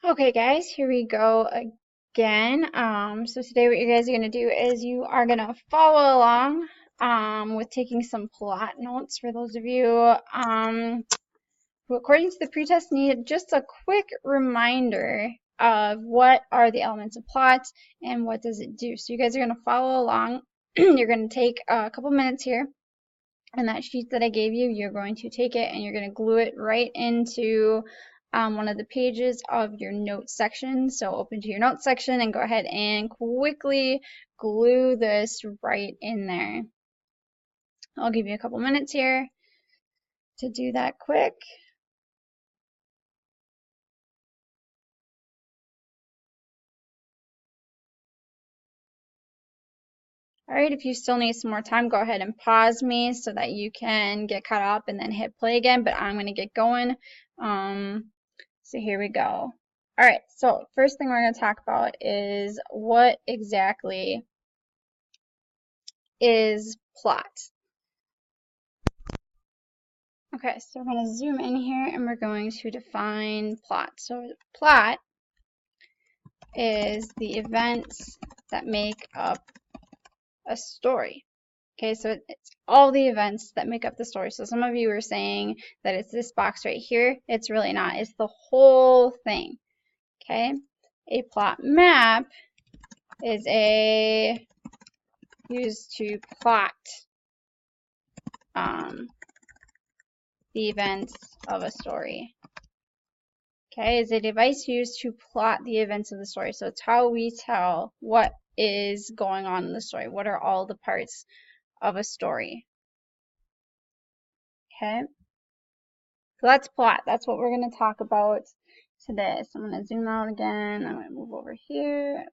Okay guys, here we go again. So today what you guys are going to do is you are going to follow along with taking some plot notes for those of you who according to the pretest need just a quick reminder of what are the elements of plot and what does it do. So you guys are going to follow along. You're going to take a couple minutes here, and that sheet that I gave you, you're going to take it and you're going to glue it right into one of the pages of your notes section. So open to your notes section and go ahead and quickly glue this right in there. I'll give you a couple minutes here to do that quick. Alright, if you still need some more time, go ahead and pause me so that you can get caught up and then hit play again, but I'm going to get going. So here we go. Alright, so first thing we're going to talk about is what exactly is plot. Okay, so we're going to zoom in here and we're going to define plot. So plot is the events that make up a story. Okay, so it's all the events that make up the story. So some of you were saying that it's this box right here. It's really not. It's the whole thing. Okay, a plot map is used to plot the events of a story. Okay, is a device used to plot the events of the story. So it's how we tell what is going on in the story. What are all the parts of a story? Okay, so that's plot. That's what we're going to talk about today. So I'm going to zoom out again. I'm going to move over here.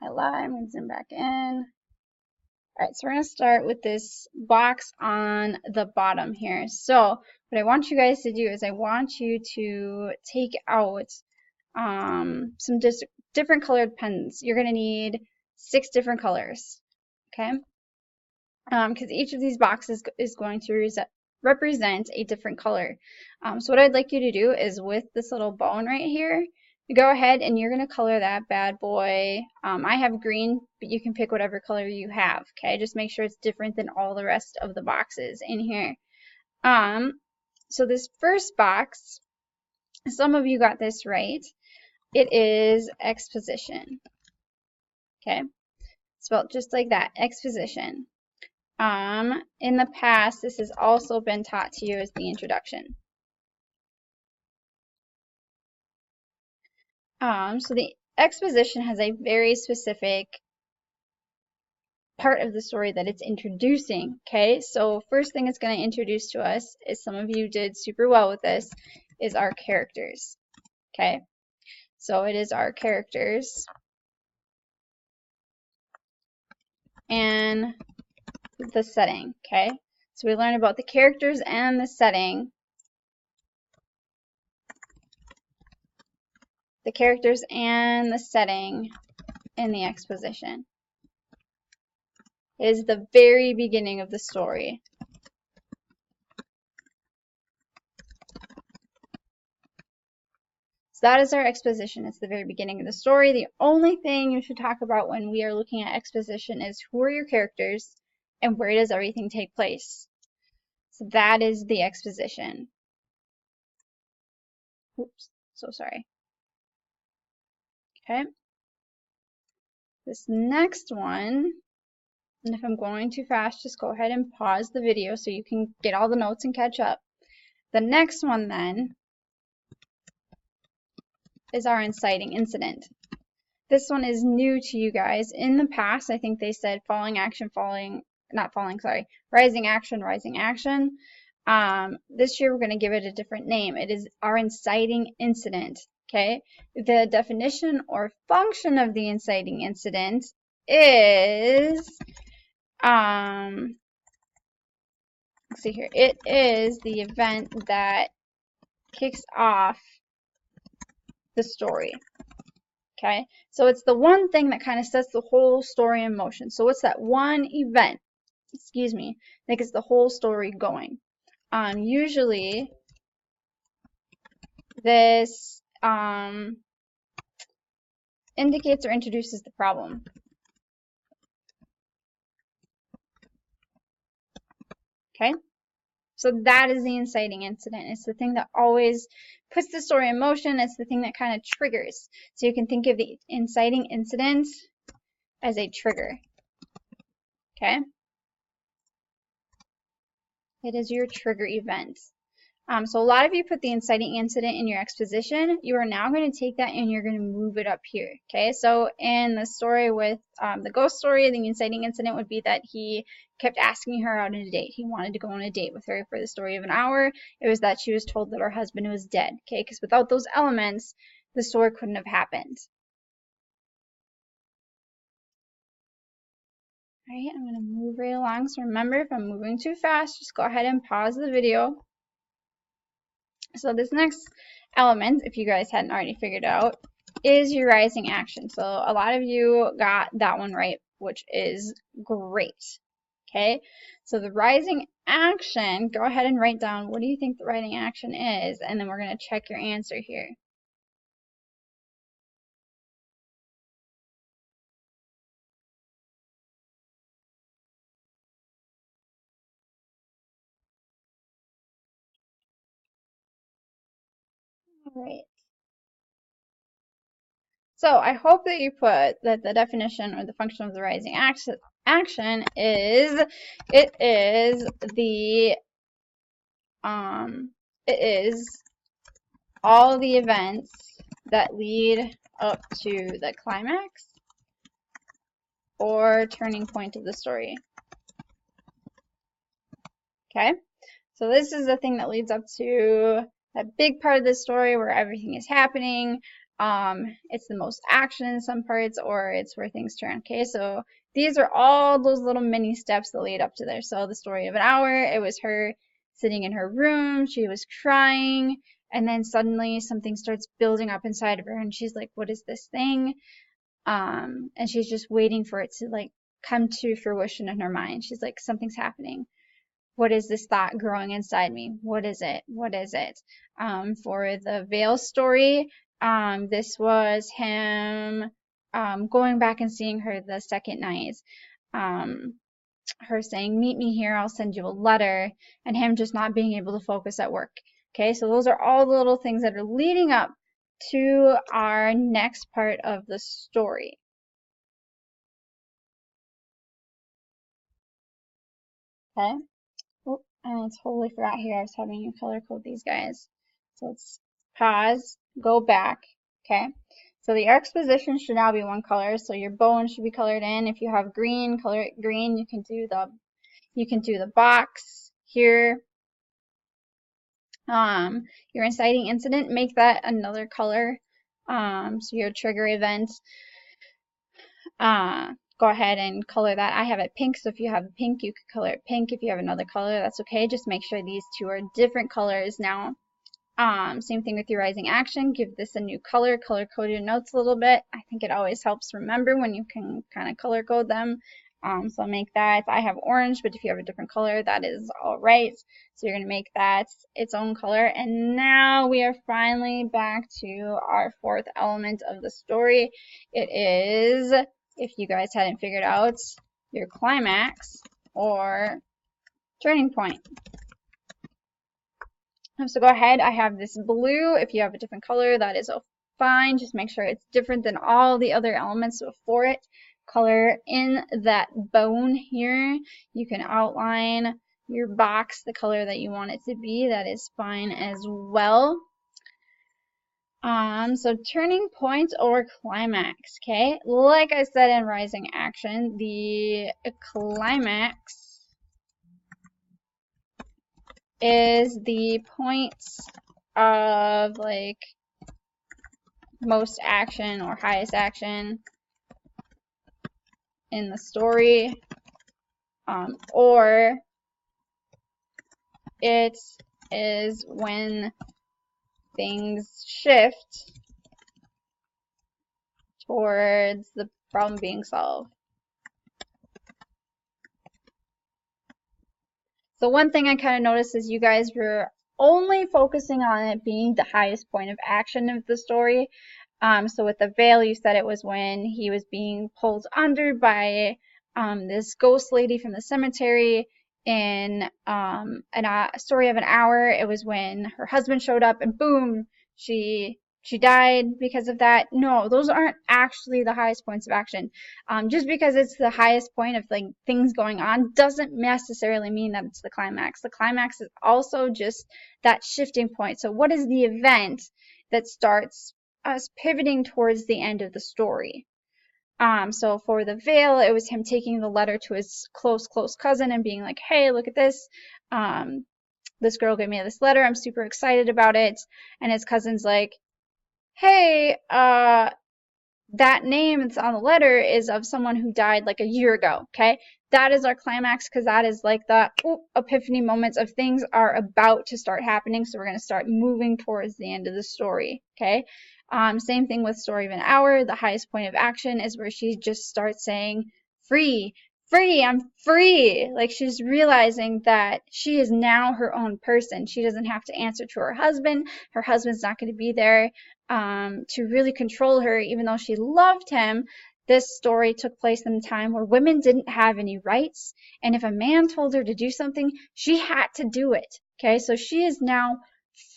I'm going to zoom back in. Alright, so we're going to start with this box on the bottom here. So what I want you guys to do is I want you to take out some different colored pens. You're going to need 6 different colors, okay? Because each of these boxes is going to represent a different color. So what I'd like you to do is with this little bone right here, you go ahead and you're going to color that bad boy. I have green, but you can pick whatever color you have, okay? Just make sure it's different than all the rest of the boxes in here. So this first box, some of you got this right. It is exposition, okay? Spelled just like that, exposition. In the past, this has also been taught to you as the introduction. So the exposition has a very specific part of the story that it's introducing, okay? So first thing it's going to introduce to us, is some of you did super well with this, is our characters, okay? So it is our characters and the setting, okay? So we learn about the characters and the setting. The characters and the setting in the exposition. It is the very beginning of the story. So that is our exposition. It's the very beginning of the story. The only thing you should talk about when we are looking at exposition is who are your characters and where does everything take place. So that is the exposition. Oops, so sorry. Okay. This next one, and if I'm going too fast, just go ahead and pause the video so you can get all the notes and catch up. The next one then is our inciting incident. This one is new to you guys. In the past, I think they said rising action, rising action. This year we're going to give it a different name. It is our inciting incident. Okay, the definition or function of the inciting incident is, let's see here, it is the event that kicks off the story. Okay, so it's the one thing that kind of sets the whole story in motion. So what's that one event, that gets the whole story going? Usually this indicates or introduces the problem. Okay? So that is the inciting incident. It's the thing that always puts the story in motion. It's the thing that kind of triggers. So you can think of the inciting incident as a trigger. Okay? It is your trigger event. So a lot of you put the inciting incident in your exposition. You are now going to take that and you're going to move it up here. Okay, so in the story with the ghost story, the inciting incident would be that he kept asking her out on a date. He wanted to go on a date with her for the story of an hour. It was that she was told that her husband was dead. Okay, because without those elements, the story couldn't have happened. All right, I'm going to move right along. So remember, if I'm moving too fast, just go ahead and pause the video. So this next element, if you guys hadn't already figured out, is your rising action. So a lot of you got that one right, which is great. Okay, so the rising action, go ahead and write down what do you think the rising action is, and then we're going to check your answer here. All right. So I hope that you put that the definition or the function of the rising action is it is all the events that lead up to the climax or turning point of the story. Okay, so this is the thing that leads up to that big part of the story where everything is happening. It's the most action in some parts, or it's where things turn. Okay, so these are all those little mini steps that lead up to there. So the story of an hour, it was her sitting in her room, she was crying, and then suddenly something starts building up inside of her, and she's like, what is this thing? And she's just waiting for it to like come to fruition in her mind. She's like, something's happening. What is this thought growing inside me? What is it? What is it? For the Veil story, this was him going back and seeing her the second night. Her saying, meet me here, I'll send you a letter, and him just not being able to focus at work. Okay, so those are all the little things that are leading up to our next part of the story. Okay. Oh, and I totally forgot here. I was having you color code these guys. So let's pause, go back. Okay. So the exposition should now be one color. So your bone should be colored in. If you have green, color it green. You can do the box here. Your inciting incident, make that another color. So your trigger event. Go ahead and color that. I have it pink, so if you have pink, you could color it pink. If you have another color, that's okay. Just make sure these two are different colors now. Same thing with your rising action. Give this a new color code your notes a little bit. I think it always helps remember when you can kind of color code them. So make that. I have orange, but if you have a different color, that is all right. So you're going to make that its own color. And now we are finally back to our fourth element of the story. It is, if you guys hadn't figured out, your climax or turning point. So go ahead, I have this blue. If you have a different color, that is fine. Just make sure it's different than all the other elements before it. Color in that bone here. You can outline your box the color that you want it to be. That is fine as well. So turning point or climax, okay? Like I said in rising action, the climax is the point of like most action or highest action in the story, or it is when things shift towards the problem being solved. So one thing I kind of noticed is you guys were only focusing on it being the highest point of action of the story. So with the veil, you said it was when he was being pulled under by this ghost lady from the cemetery. In a story of an hour, it was when her husband showed up and boom, she died because of that. No, those aren't actually the highest points of action. Just because it's the highest point of like things going on doesn't necessarily mean that it's the climax. The climax is also just that shifting point. So what is the event that starts us pivoting towards the end of the story? So for the veil, it was him taking the letter to his close cousin and being like, hey, look at this. This girl gave me this letter. I'm super excited about it. And his cousin's like, hey, that name that's on the letter is of someone who died like a year ago. Okay. That is our climax because that is like the epiphany moments of things are about to start happening. So we're going to start moving towards the end of the story. Okay. Same thing with Story of an Hour. The highest point of action is where she just starts saying, free, free, I'm free. Like she's realizing that she is now her own person. She doesn't have to answer to her husband. Her husband's not going to be there to really control her, even though she loved him. This story took place in a time where women didn't have any rights, and if a man told her to do something, she had to do it. Okay, so she is now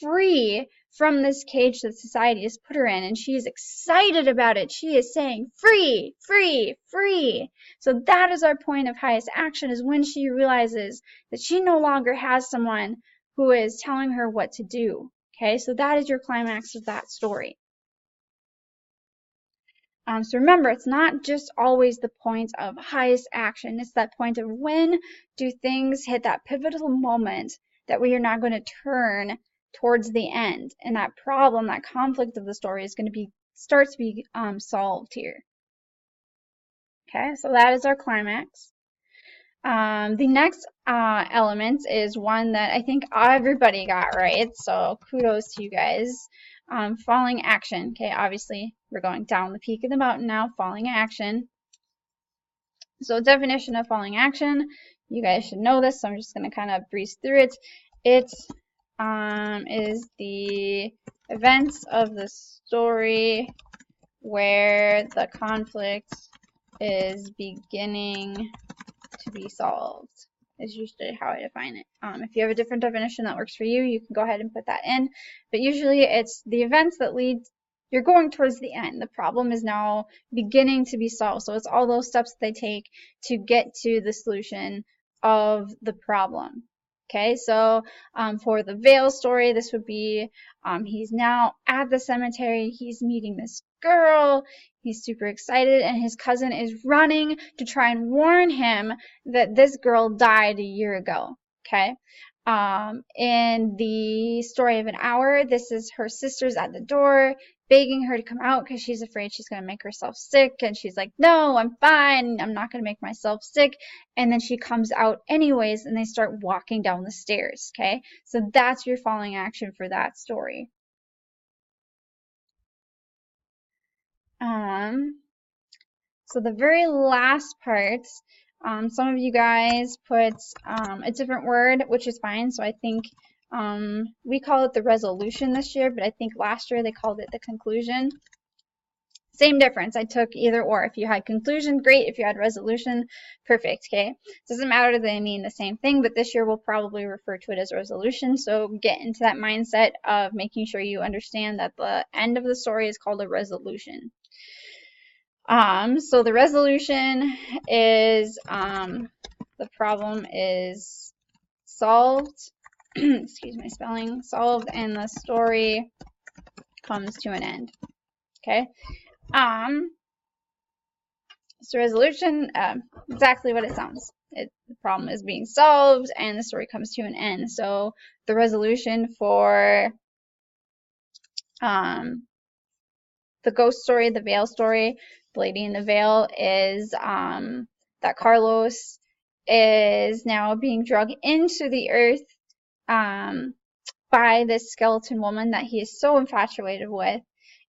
free from this cage that society has put her in, and she is excited about it. She is saying, free, free, free. So that is our point of highest action, is when she realizes that she no longer has someone who is telling her what to do. Okay, so that is your climax of that story. So remember, it's not just always the point of highest action. It's that point of when do things hit that pivotal moment that we are now going to turn towards the end, and that problem, that conflict of the story is going to start to be solved here. Okay, so that is our climax. The next element is one that I think everybody got right, so kudos to you guys. Falling action. Okay, obviously we're going down the peak of the mountain now, falling action. So definition of falling action, you guys should know this, so I'm just going to kind of breeze through it. It is the events of the story where the conflict is beginning to be solved, is usually how I define it. If you have a different definition that works for you, you can go ahead and put that in. But usually it's the events that lead, you're going towards the end. The problem is now beginning to be solved. So it's all those steps that they take to get to the solution of the problem. Okay, so for the veil story, this would be he's now at the cemetery, he's meeting this girl, he's super excited, and his cousin is running to try and warn him that this girl died a year ago. Okay, in the Story of an Hour, this is her sisters at the door begging her to come out because she's afraid she's going to make herself sick, and she's like, no, I'm fine, I'm not going to make myself sick. And then she comes out anyways, and they start walking down the stairs. Okay, so that's your falling action for that story. So the very last part, some of you guys put a different word, which is fine. So I think we call it the resolution this year, but I think last year they called it the conclusion. Same difference. I took either or. If you had conclusion, great. If you had resolution, perfect. Okay. Doesn't matter that they mean the same thing, but this year we'll probably refer to it as resolution. So get into that mindset of making sure you understand that the end of the story is called a resolution. So the resolution is the problem is solved. Excuse my spelling. Solved, and the story comes to an end. Okay. So resolution, exactly what it sounds. The problem is being solved, and the story comes to an end. So the resolution for the ghost story, the veil story, the lady in the veil, is that Carlos is now being dragged into the earth by this skeleton woman that he is so infatuated with,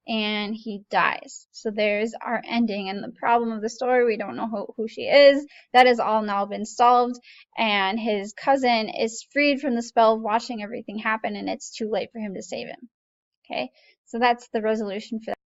and he dies. So there's our ending, and the problem of the story, we don't know who she is. That has all now been solved, and his cousin is freed from the spell of watching everything happen, and it's too late for him to save him. Okay, so that's the resolution for that.